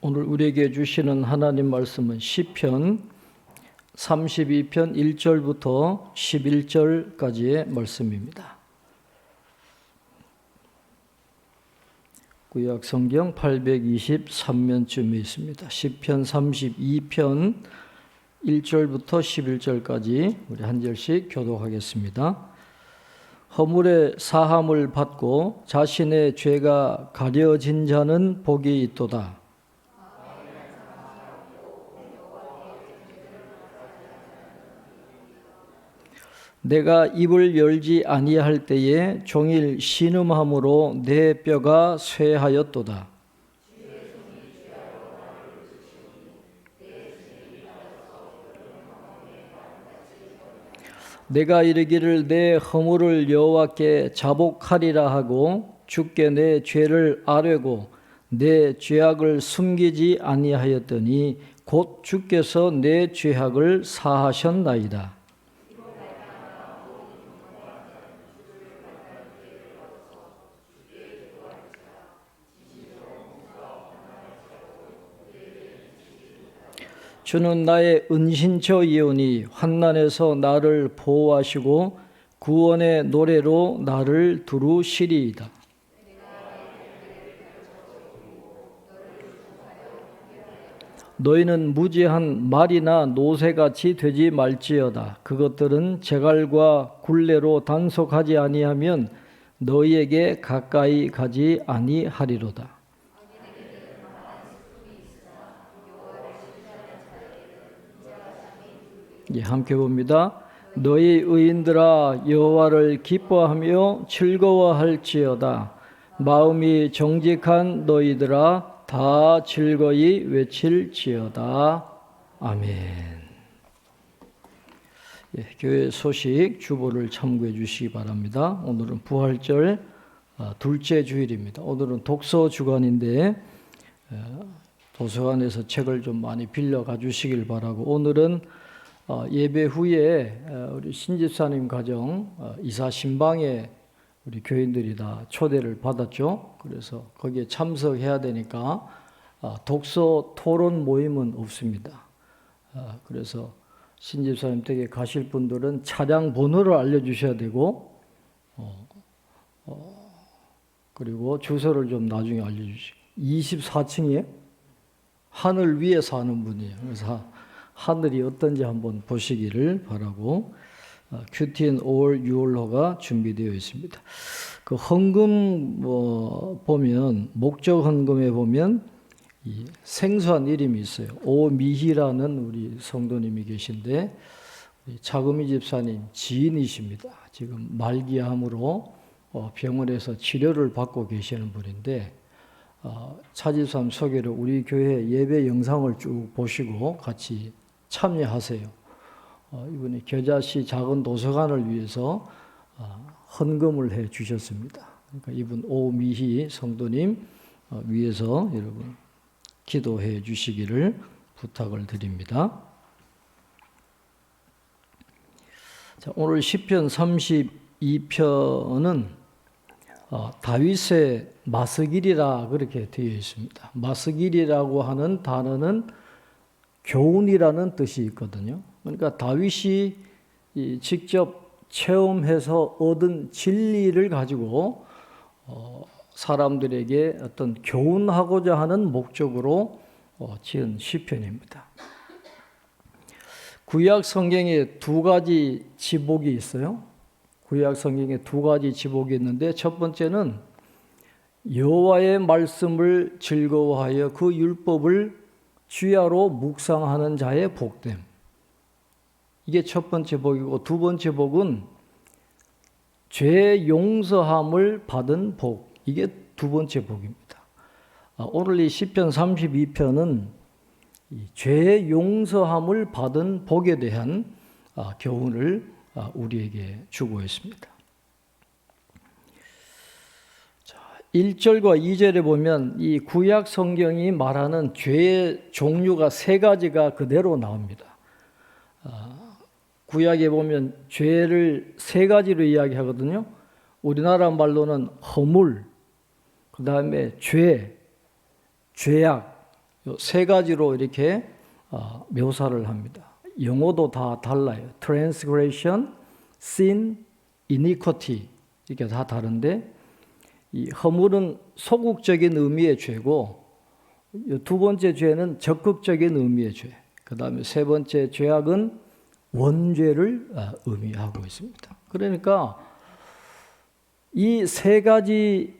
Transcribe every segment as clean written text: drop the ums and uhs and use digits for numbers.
오늘 우리에게 주시는 하나님 말씀은 시편 32편 1절부터 11절까지의 말씀입니다. 구약 성경 823면쯤에 있습니다. 시편 32편 1절부터 11절까지 우리 한 절씩 교독하겠습니다. 허물의 사함을 받고 자신의 죄가 가려진 자는 복이 있도다. 내가 입을 열지 아니할 때에 종일 신음함으로 내 뼈가 쇠하였도다. 내가 이르기를 내 허물을 여호와께 자복하리라 하고 주께 내 죄를 아뢰고 내 죄악을 숨기지 아니하였더니 곧 주께서 내 죄악을 사하셨나이다. 주는 나의 은신처이오니 환난에서 나를 보호하시고 구원의 노래로 나를 두루시리이다. 너희는 무지한 말이나 노새같이 되지 말지어다. 그것들은 재갈과 굴레로 단속하지 아니하면 너희에게 가까이 가지 아니하리로다. 함께 봅니다. 너희 의인들아 여호와를 기뻐하며 즐거워할지어다. 마음이 정직한 너희들아 다 즐거이 외칠지어다. 아멘. 교회 소식 주보를 참고해 주시기 바랍니다. 오늘은 부활절 둘째 주일입니다. 오늘은 독서 주간인데 도서관에서 책을 좀 많이 빌려가 주시길 바라고, 오늘은 예배 후에 우리 신집사님 가정 이사 신방에 우리 교인들이 다 초대를 받았죠. 그래서 거기에 참석해야 되니까 독서 토론 모임은 없습니다. 그래서 신집사님 댁에 가실 분들은 차량 번호를 알려주셔야 되고 그리고 주소를 좀 나중에 알려주시고, 24층이에요. 하늘 위에 사는 분이에요. 그래서 하늘이 어떤지 한번 보시기를 바라고, 큐티인 5월 6월호가 준비되어 있습니다. 그 헌금 보면, 목적 헌금에 보면 이 생소한 이름이 있어요. 오미희라는 우리 성도님이 계신데 차금희 집사님 지인이십니다. 지금 말기암으로 병원에서 치료를 받고 계시는 분인데, 차집사님 소개로 우리 교회 예배 영상을 쭉 보시고 같이 참여하세요. 이분이 겨자시 작은 도서관을 위해서 헌금을 해 주셨습니다. 그러니까 이분 오미희 성도님 위해서 여러분 기도해 주시기를 부탁을 드립니다. 자, 오늘 시편 32편은 다윗의 마스길이라 그렇게 되어 있습니다. 마스길이라고 하는 단어는 교훈이라는 뜻이 있거든요. 그러니까 다윗이 직접 체험해서 얻은 진리를 가지고 사람들에게 어떤 교훈하고자 하는 목적으로 지은 시편입니다. 구약 성경에 두 가지 지복이 있어요. 구약 성경에 두 가지 지복이 있는데, 첫 번째는 여호와의 말씀을 즐거워하여 그 율법을 주야로 묵상하는 자의 복됨. 이게 첫 번째 복이고, 두 번째 복은 죄 용서함을 받은 복. 이게 두 번째 복입니다. 오늘 이 시편 32편은 죄 용서함을 받은 복에 대한 교훈을 우리에게 주고 있습니다. 1절과 2절에 보면 이 구약 성경이 말하는 죄의 종류가 세 가지가 그대로 나옵니다. 구약에 보면 죄를 세 가지로 이야기하거든요. 우리나라 말로는 허물, 그 다음에 죄, 죄악, 세 가지로 이렇게 묘사를 합니다. 영어도 다 달라요. transgression, sin, iniquity 이렇게 다 다른데 이 허물은 소극적인 의미의 죄고 두 번째 죄는 적극적인 의미의 죄. 그 다음에 세 번째 죄악은 원죄를 의미하고 있습니다. 그러니까 이 세 가지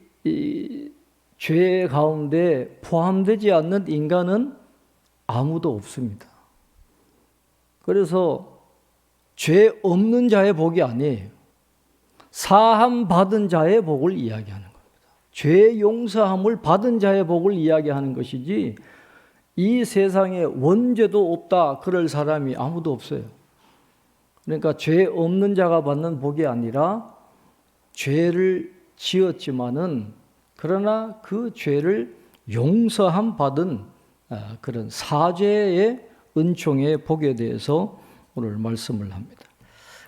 죄 가운데 포함되지 않는 인간은 아무도 없습니다. 그래서 죄 없는 자의 복이 아니에요. 사함 받은 자의 복을 이야기하는 겁니다. 죄 용서함을 받은 자의 복을 이야기하는 것이지 이 세상에 원죄도 없다 그럴 사람이 아무도 없어요. 그러니까 죄 없는 자가 받는 복이 아니라 죄를 지었지만은 그러나 그 죄를 용서함 받은 그런 사죄의 은총의 복에 대해서 오늘 말씀을 합니다.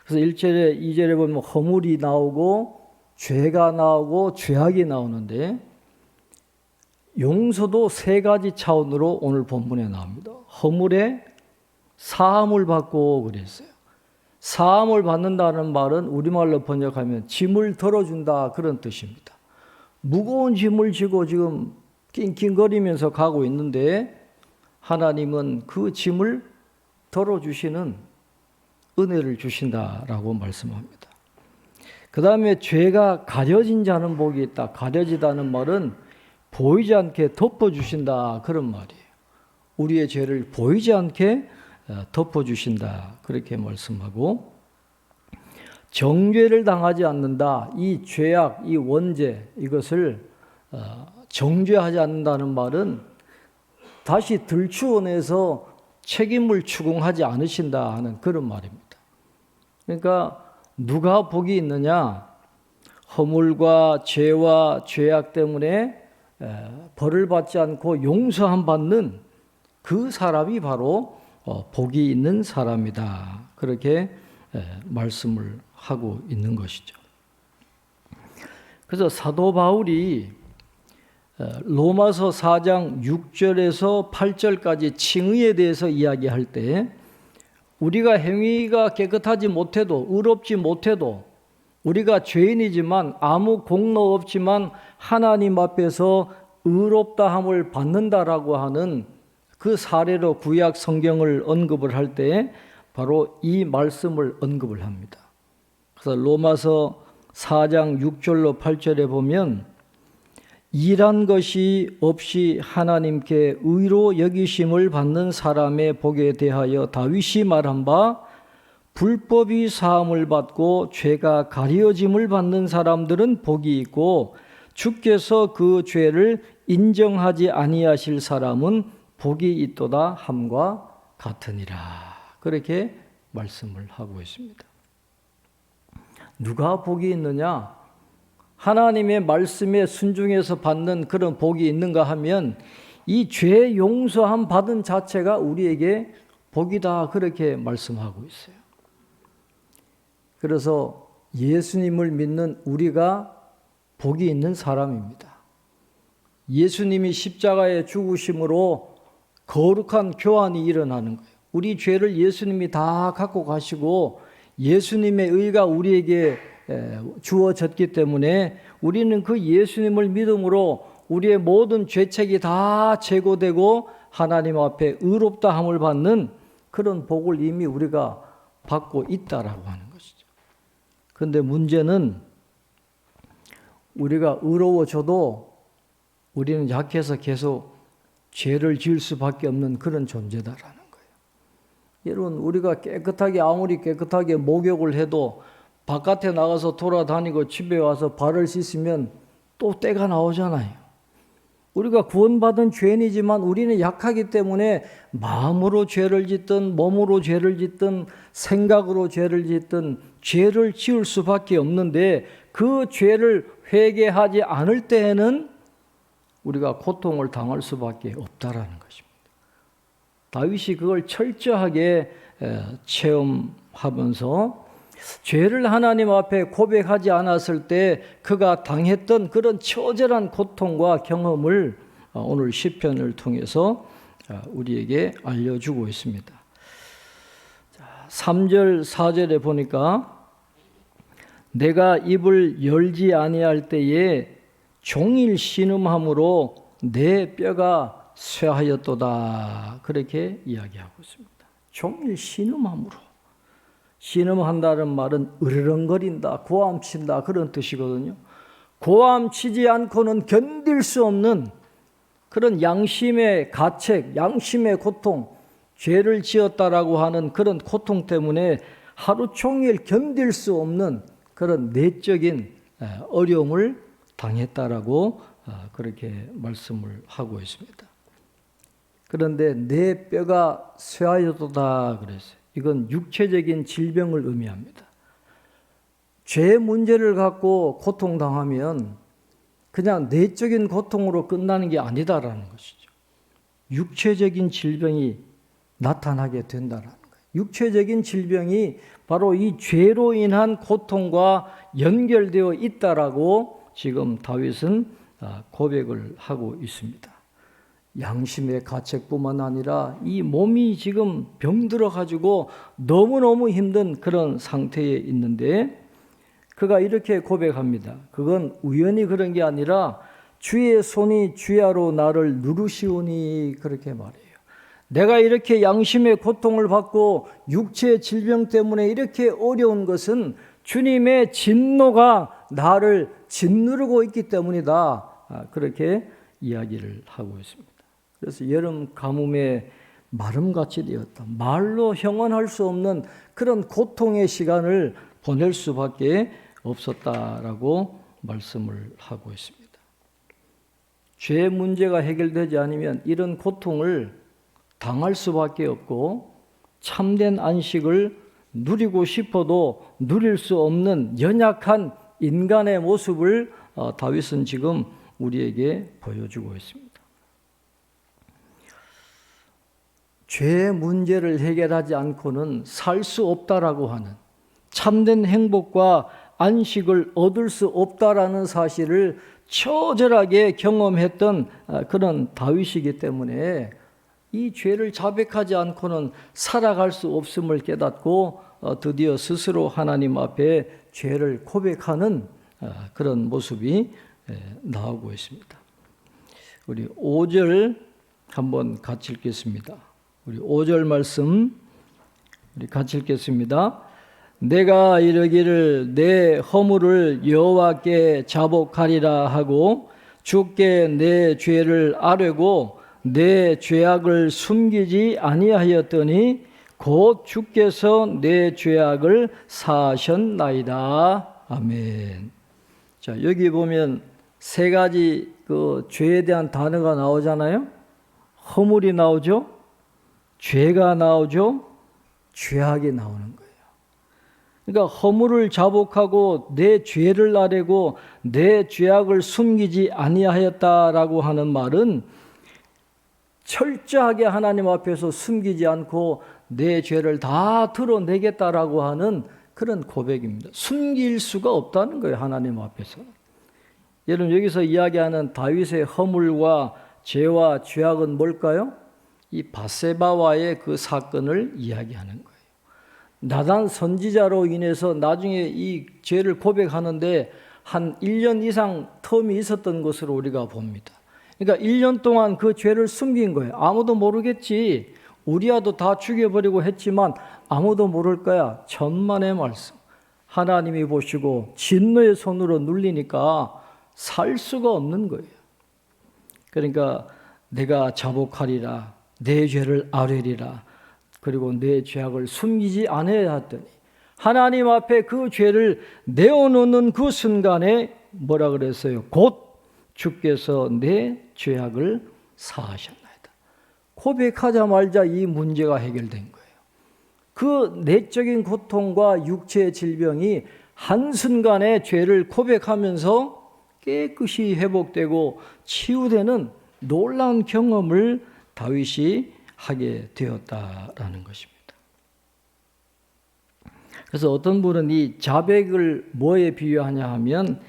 그래서 1절에 2절에 보면 허물이 나오고 죄가 나오고 죄악이 나오는데 용서도 세 가지 차원으로 오늘 본문에 나옵니다. 허물에 사함을 받고 그랬어요. 사함을 받는다는 말은 우리말로 번역하면 짐을 덜어준다 그런 뜻입니다. 무거운 짐을 지고 지금 낑낑거리면서 가고 있는데 하나님은 그 짐을 덜어주시는 은혜를 주신다라고 말씀합니다. 그 다음에 죄가 가려진 자는 복이 있다. 가려지다는 말은 보이지 않게 덮어주신다 그런 말이에요. 우리의 죄를 보이지 않게 덮어주신다 그렇게 말씀하고 정죄를 당하지 않는다. 이 죄악, 이 원죄 이것을 정죄하지 않는다는 말은 다시 들추어내서 책임을 추궁하지 않으신다 하는 그런 말입니다. 그러니까 누가 복이 있느냐? 허물과 죄와 죄악 때문에 벌을 받지 않고 용서함 받는 그 사람이 바로 복이 있는 사람이다. 그렇게 말씀을 하고 있는 것이죠. 그래서 사도 바울이 로마서 4장 6절에서 8절까지 칭의에 대해서 이야기할 때 우리가 행위가 깨끗하지 못해도 의롭지 못해도 우리가 죄인이지만 아무 공로 없지만 하나님 앞에서 의롭다함을 받는다라고 하는 그 사례로 구약 성경을 언급을 할 때 바로 이 말씀을 언급을 합니다. 그래서 로마서 4장 6절로 8절에 보면 일한 것이 없이 하나님께 의로 여기심을 받는 사람의 복에 대하여 다윗이 말한 바 불법이 사함을 받고 죄가 가려짐을 받는 사람들은 복이 있고 주께서 그 죄를 인정하지 아니하실 사람은 복이 있도다 함과 같으니라. 그렇게 말씀을 하고 있습니다. 누가 복이 있느냐? 하나님의 말씀에 순종해서 받는 그런 복이 있는가 하면 이 죄 용서함 받은 자체가 우리에게 복이다 그렇게 말씀하고 있어요. 그래서 예수님을 믿는 우리가 복이 있는 사람입니다. 예수님이 십자가에 죽으심으로 거룩한 교환이 일어나는 거예요. 우리 죄를 예수님이 다 갖고 가시고 예수님의 의가 우리에게 주어졌기 때문에 우리는 그 예수님을 믿음으로 우리의 모든 죄책이 다 제거되고 하나님 앞에 의롭다함을 받는 그런 복을 이미 우리가 받고 있다라고 하는 것이죠. 그런데 문제는 우리가 의로워져도 우리는 약해서 계속 죄를 지을 수밖에 없는 그런 존재다라는 거예요. 여러분, 우리가 아무리 깨끗하게 목욕을 해도 바깥에 나가서 돌아다니고 집에 와서 발을 씻으면 또 때가 나오잖아요. 우리가 구원받은 죄인이지만 우리는 약하기 때문에 마음으로 죄를 짓든 몸으로 죄를 짓든 생각으로 죄를 짓든 죄를 지을 수밖에 없는데 그 죄를 회개하지 않을 때에는 우리가 고통을 당할 수밖에 없다라는 것입니다. 다윗이 그걸 철저하게 체험하면서 죄를 하나님 앞에 고백하지 않았을 때 그가 당했던 그런 처절한 고통과 경험을 오늘 시편을 통해서 우리에게 알려주고 있습니다. 3절 4절에 보니까 내가 입을 열지 아니할 때에 종일 신음함으로 내 뼈가 쇠하였도다. 그렇게 이야기하고 있습니다. 종일 신음함으로. 신음한다는 말은 으르렁거린다, 고함친다 그런 뜻이거든요. 고함치지 않고는 견딜 수 없는 그런 양심의 가책, 양심의 고통, 죄를 지었다라고 하는 그런 고통 때문에 하루 종일 견딜 수 없는 그런 내적인 어려움을 당했다라고 그렇게 말씀을 하고 있습니다. 그런데 내 뼈가 쇠하였도다 그랬어요. 이건 육체적인 질병을 의미합니다. 죄 문제를 갖고 고통당하면 그냥 내적인 고통으로 끝나는 게 아니다라는 것이죠. 육체적인 질병이 나타나게 된다는 거예요. 육체적인 질병이 바로 이 죄로 인한 고통과 연결되어 있다라고 지금 다윗은 고백을 하고 있습니다. 양심의 가책뿐만 아니라 이 몸이 지금 병들어 가지고 너무너무 힘든 그런 상태에 있는데 그가 이렇게 고백합니다. 그건 우연히 그런 게 아니라 주의 손이 주야로 나를 누르시오니 그렇게 말해요. 내가 이렇게 양심의 고통을 받고 육체의 질병 때문에 이렇게 어려운 것은 주님의 진노가 나를 짓누르고 있기 때문이다. 그렇게 이야기를 하고 있습니다. 그래서 여름 가뭄에 마름같이 되었다. 말로 형언할 수 없는 그런 고통의 시간을 보낼 수밖에 없었다라고 말씀을 하고 있습니다. 죄 문제가 해결되지 않으면 이런 고통을 당할 수밖에 없고 참된 안식을 누리고 싶어도 누릴 수 없는 연약한 인간의 모습을 다윗은 지금 우리에게 보여주고 있습니다. 죄 문제를 해결하지 않고는 살 수 없다라고 하는 참된 행복과 안식을 얻을 수 없다라는 사실을 처절하게 경험했던 그런 다윗이기 때문에 이 죄를 자백하지 않고는 살아갈 수 없음을 깨닫고 드디어 스스로 하나님 앞에 죄를 고백하는 그런 모습이 나오고 있습니다. 우리 5절 한번 같이 읽겠습니다. 우리 5절 말씀 우리 같이 읽겠습니다. 내가 이르기를 내 허물을 여호와께 자복하리라 하고 주께 내 죄를 아뢰고 내 죄악을 숨기지 아니하였더니 곧 주께서 내 죄악을 사하셨나이다. 아멘. 자, 여기 보면 세 가지 그 죄에 대한 단어가 나오잖아요. 허물이 나오죠. 죄가 나오죠. 죄악이 나오는 거예요. 그러니까 허물을 자복하고 내 죄를 아뢰고 내 죄악을 숨기지 아니하였다라고 하는 말은 철저하게 하나님 앞에서 숨기지 않고 내 죄를 다 드러내겠다라고 하는 그런 고백입니다. 숨길 수가 없다는 거예요, 하나님 앞에서. 여러분, 여기서 이야기하는 다윗의 허물과 죄와 죄악은 뭘까요? 이 바세바와의 그 사건을 이야기하는 거예요. 나단 선지자로 인해서 나중에 이 죄를 고백하는데 한 1년 이상 텀이 있었던 것으로 우리가 봅니다. 그러니까 1년 동안 그 죄를 숨긴 거예요. 아무도 모르겠지. 우리야도 다 죽여버리고 했지만 아무도 모를 거야. 천만의 말씀. 하나님이 보시고 진노의 손으로 눌리니까 살 수가 없는 거예요. 그러니까 내가 자복하리라. 내 죄를 아뢰리라. 그리고 내 죄악을 숨기지 않아야 했더니 하나님 앞에 그 죄를 내어놓는 그 순간에 뭐라 그랬어요? 곧 주께서 내 죄악을 사하셨나이다. 고백하자마자 이 문제가 해결된 거예요. 그 내적인 고통과 육체의 질병이 한순간에 죄를 고백하면서 깨끗이 회복되고 치유되는 놀라운 경험을 다윗이 하게 되었다라는 것입니다. 그래서 어떤 분은 이 자백을 뭐에 비유하냐 하면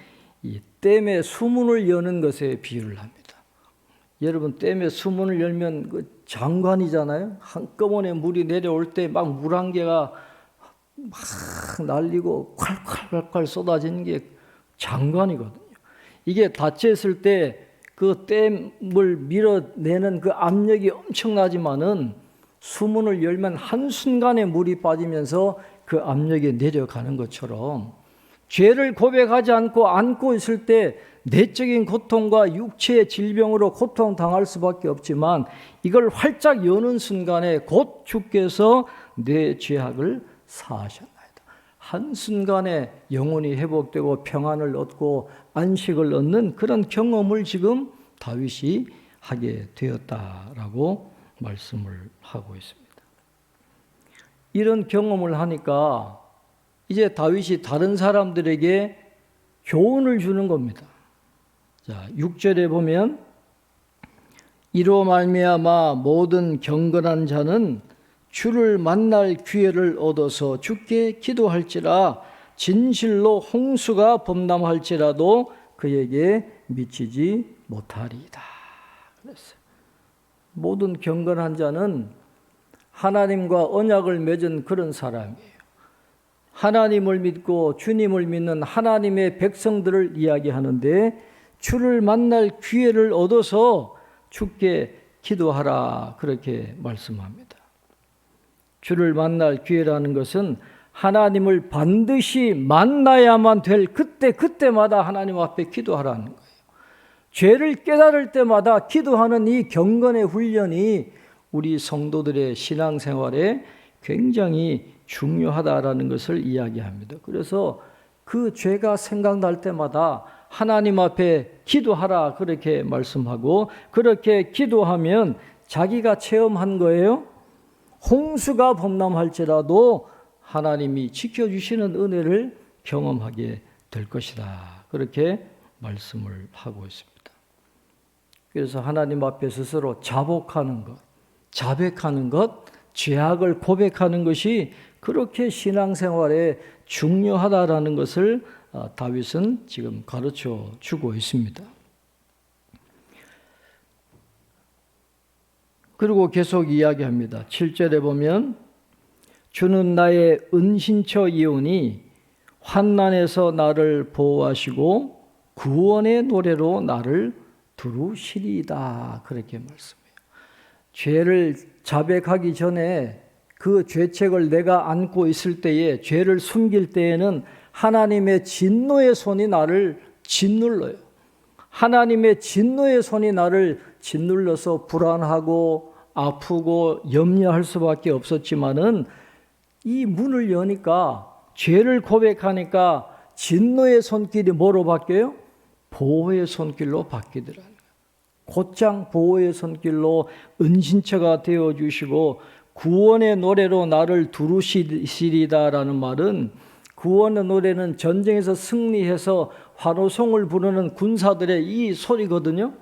이 댐의 수문을 여는 것에 비유를 합니다. 여러분 댐에 수문을 열면 그 장관이잖아요. 한꺼번에 물이 내려올 때 막 물안개가 막 날리고 콸콸콸콸 쏟아지는 게 장관이거든요. 이게 닫혔을 때 그 댐을 밀어내는 그 압력이 엄청나지만은 수문을 열면 한순간에 물이 빠지면서 그 압력이 내려가는 것처럼 죄를 고백하지 않고 안고 있을 때 내적인 고통과 육체의 질병으로 고통당할 수밖에 없지만 이걸 활짝 여는 순간에 곧 주께서 내 죄악을 사하셨나이다. 한순간에 영혼이 회복되고 평안을 얻고 안식을 얻는 그런 경험을 지금 다윗이 하게 되었다라고 말씀을 하고 있습니다. 이런 경험을 하니까 이제 다윗이 다른 사람들에게 교훈을 주는 겁니다. 자, 6절에 보면 이로 말미암아 모든 경건한 자는 주를 만날 기회를 얻어서 주께 기도할지라 진실로 홍수가 범람할지라도 그에게 미치지 못하리이다. 그랬어요. 모든 경건한 자는 하나님과 언약을 맺은 그런 사람이에요. 하나님을 믿고 주님을 믿는 하나님의 백성들을 이야기하는데 주를 만날 기회를 얻어서 주께 기도하라 그렇게 말씀합니다. 주를 만날 기회라는 것은 하나님을 반드시 만나야만 될 그때마다 하나님 앞에 기도하라는 거예요. 죄를 깨달을 때마다 기도하는 이 경건의 훈련이 우리 성도들의 신앙생활에 굉장히 중요하다라는 것을 이야기합니다. 그래서 그 죄가 생각날 때마다 하나님 앞에 기도하라 그렇게 말씀하고 그렇게 기도하면 자기가 체험한 거예요. 홍수가 범람할지라도 하나님이 지켜주시는 은혜를 경험하게 될 것이다. 그렇게 말씀을 하고 있습니다. 그래서 하나님 앞에 스스로 자복하는 것, 자백하는 것, 죄악을 고백하는 것이 그렇게 신앙생활에 중요하다라는 것을 다윗은 지금 가르쳐 주고 있습니다. 그리고 계속 이야기합니다. 7절에 보면 주는 나의 은신처이오니 환난에서 나를 보호하시고 구원의 노래로 나를 두루시리이다. 그렇게 말씀해요. 죄를 자백하기 전에 그 죄책을 내가 안고 있을 때에 죄를 숨길 때에는 하나님의 진노의 손이 나를 짓눌러요. 하나님의 진노의 손이 나를 짓눌러서 불안하고 아프고 염려할 수밖에 없었지만은 이 문을 여니까 죄를 고백하니까 진노의 손길이 뭐로 바뀌어요? 보호의 손길로 바뀌더라는 거예요. 곧장 보호의 손길로 은신처가 되어주시고 구원의 노래로 나를 두루시리다라는 말은 구원의 노래는 전쟁에서 승리해서 환호성을 부르는 군사들의 이 소리거든요.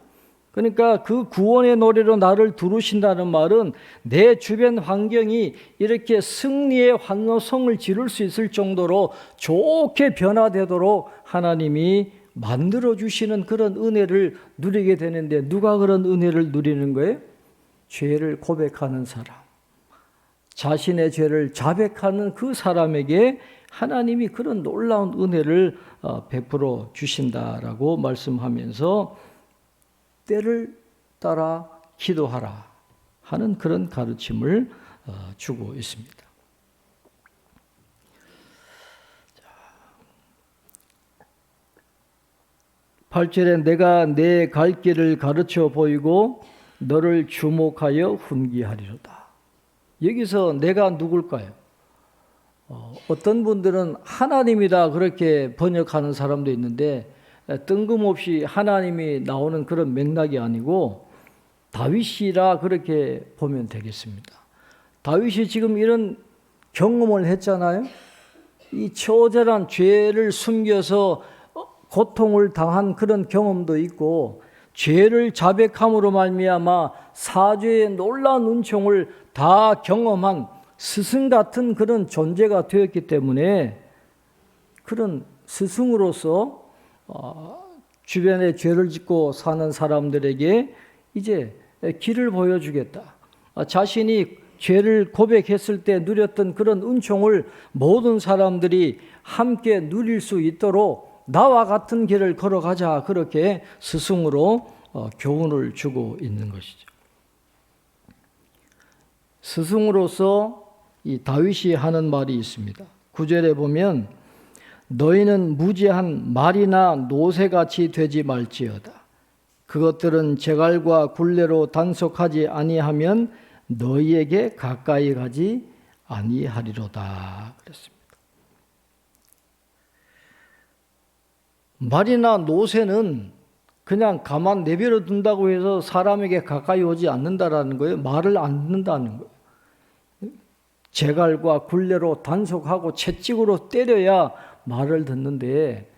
그러니까 그 구원의 노래로 나를 두루신다는 말은 내 주변 환경이 이렇게 승리의 환호성을 지를 수 있을 정도로 좋게 변화되도록 하나님이 만들어주시는 그런 은혜를 누리게 되는데 누가 그런 은혜를 누리는 거예요? 죄를 고백하는 사람, 자신의 죄를 자백하는 그 사람에게 하나님이 그런 놀라운 은혜를 베풀어 주신다라고 말씀하면서 때를 따라 기도하라 하는 그런 가르침을 주고 있습니다. 8절에 내가 내 갈 길을 가르쳐 보이고 너를 주목하여 훈계하리로다. 여기서 내가 누굴까요? 어떤 분들은 하나님이다 그렇게 번역하는 사람도 있는데 뜬금없이 하나님이 나오는 그런 맥락이 아니고 다윗이라 그렇게 보면 되겠습니다. 다윗이 지금 이런 경험을 했잖아요. 이 처절한 죄를 숨겨서 고통을 당한 그런 경험도 있고 죄를 자백함으로 말미암아 사죄의 놀라운 은총을 다 경험한 스승 같은 그런 존재가 되었기 때문에 그런 스승으로서 주변에 죄를 짓고 사는 사람들에게 이제 길을 보여주겠다. 자신이 죄를 고백했을 때 누렸던 그런 은총을 모든 사람들이 함께 누릴 수 있도록 나와 같은 길을 걸어가자. 그렇게 스승으로 교훈을 주고 있는 것이죠. 스승으로서 이 다윗이 하는 말이 있습니다. 9절에 보면 너희는 무지한 말이나 노새같이 되지 말지어다. 그것들은 재갈과 굴레로 단속하지 아니하면 너희에게 가까이 가지 아니하리로다. 그랬습니다. 말이나 노새는 그냥 가만 내버려 둔다고 해서 사람에게 가까이 오지 않는다라는 거예요. 말을 안 듣는다는 거예요. 재갈과 굴레로 단속하고 채찍으로 때려야 말을 듣는데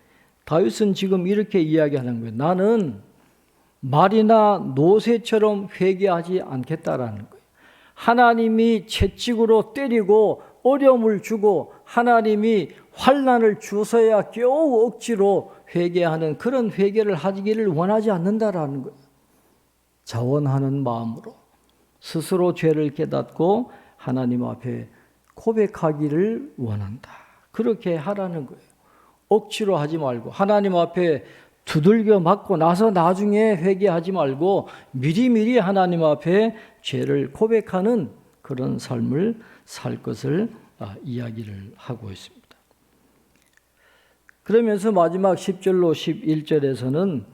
다윗은 지금 이렇게 이야기하는 거예요. 나는 말이나 노새처럼 회개하지 않겠다라는 거예요. 하나님이 채찍으로 때리고 어려움을 주고 하나님이 환난을 주서야 겨우 억지로 회개하는 그런 회개를 하기를 원하지 않는다라는 거예요. 자원하는 마음으로 스스로 죄를 깨닫고 하나님 앞에 고백하기를 원한다. 그렇게 하라는 거예요. 억지로 하지 말고 하나님 앞에 두들겨 맞고 나서 나중에 회개하지 말고 미리미리 하나님 앞에 죄를 고백하는 그런 삶을 살 것을 이야기를 하고 있습니다. 그러면서 마지막 10절로 11절에서는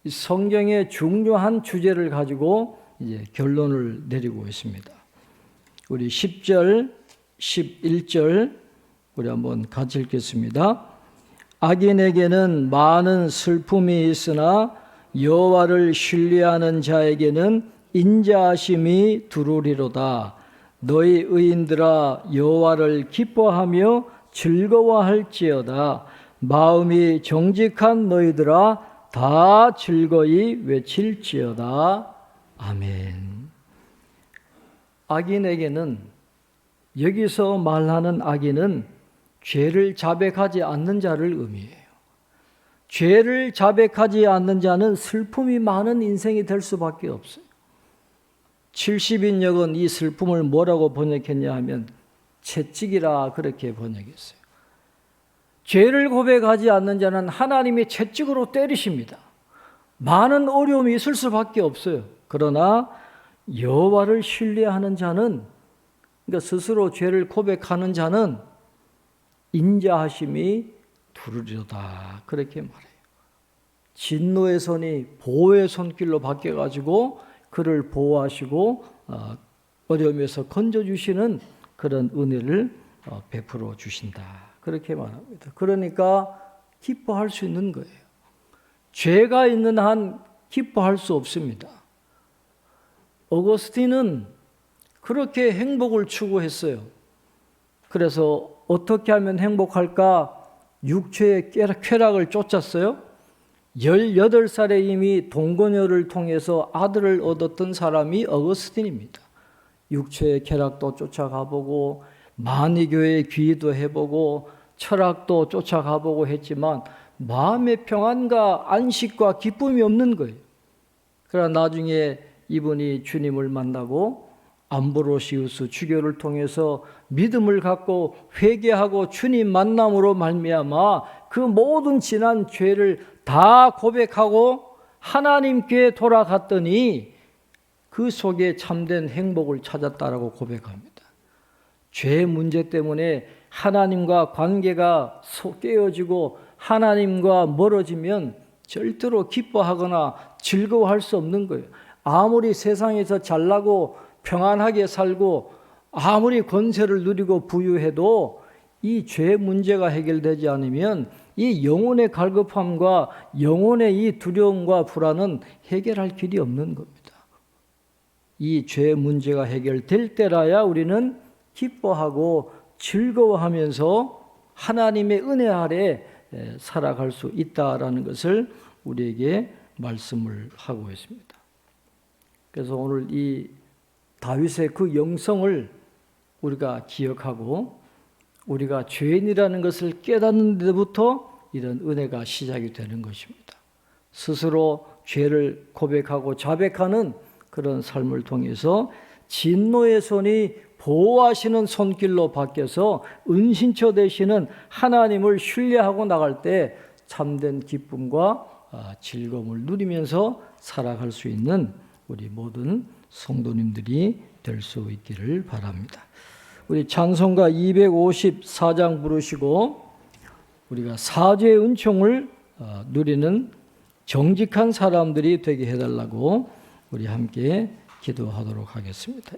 성경의 중요한 주제를 가지고 이제 결론을 내리고 있습니다. 우리 10절, 11절 우리 한번 같이 읽겠습니다. 악인에게는 많은 슬픔이 있으나 여호와를 신뢰하는 자에게는 인자하심이 두루리로다. 너희 의인들아 여호와를 기뻐하며 즐거워할지어다. 마음이 정직한 너희들아 다 즐거이 외칠지어다. 아멘. 악인에게는, 여기서 말하는 악인은 죄를 자백하지 않는 자를 의미해요. 죄를 자백하지 않는 자는 슬픔이 많은 인생이 될 수밖에 없어요. 70인역은 이 슬픔을 뭐라고 번역했냐 하면 채찍이라 그렇게 번역했어요. 죄를 고백하지 않는 자는 하나님이 채찍으로 때리십니다. 많은 어려움이 있을 수밖에 없어요. 그러나 여호와를 신뢰하는 자는, 그러니까 스스로 죄를 고백하는 자는 인자하심이 두루리로다. 그렇게 말해요. 진노의 손이 보호의 손길로 바뀌어가지고 그를 보호하시고 어려움에서 건져주시는 그런 은혜를 베풀어 주신다. 그렇게 말합니다. 그러니까 기뻐할 수 있는 거예요. 죄가 있는 한 기뻐할 수 없습니다. 어거스틴은 그렇게 행복을 추구했어요. 그래서 어떻게 하면 행복할까? 육체의 쾌락을 쫓았어요. 18살에 이미 동거녀를 통해서 아들을 얻었던 사람이 어거스틴입니다. 육체의 쾌락도 쫓아가보고 만이교회 귀의도 해보고 철학도 쫓아가보고 했지만 마음의 평안과 안식과 기쁨이 없는 거예요. 그러나 나중에 이분이 주님을 만나고 암브로시우스 주교를 통해서 믿음을 갖고 회개하고 주님 만남으로 말미암아 그 모든 지난 죄를 다 고백하고 하나님께 돌아갔더니 그 속에 참된 행복을 찾았다라고 고백합니다. 죄 문제 때문에 하나님과 관계가 깨어지고 하나님과 멀어지면 절대로 기뻐하거나 즐거워할 수 없는 거예요. 아무리 세상에서 잘나고 평안하게 살고 아무리 권세를 누리고 부유해도 이 죄 문제가 해결되지 않으면 이 영혼의 갈급함과 영혼의 이 두려움과 불안은 해결할 길이 없는 겁니다. 이 죄 문제가 해결될 때라야 우리는 기뻐하고 즐거워하면서 하나님의 은혜 아래 살아갈 수 있다라는 것을 우리에게 말씀을 하고 있습니다. 그래서 오늘 이 다윗의 그 영성을 우리가 기억하고 우리가 죄인이라는 것을 깨닫는 데부터 이런 은혜가 시작이 되는 것입니다. 스스로 죄를 고백하고 자백하는 그런 삶을 통해서 진노의 손이 보호하시는 손길로 바뀌어서 은신처 되시는 하나님을 신뢰하고 나갈 때 참된 기쁨과 즐거움을 누리면서 살아갈 수 있는 우리 모든 성도님들이 될 수 있기를 바랍니다. 우리 찬송가 254장 부르시고 우리가 사죄의 은총을 누리는 정직한 사람들이 되게 해달라고 우리 함께 기도하도록 하겠습니다.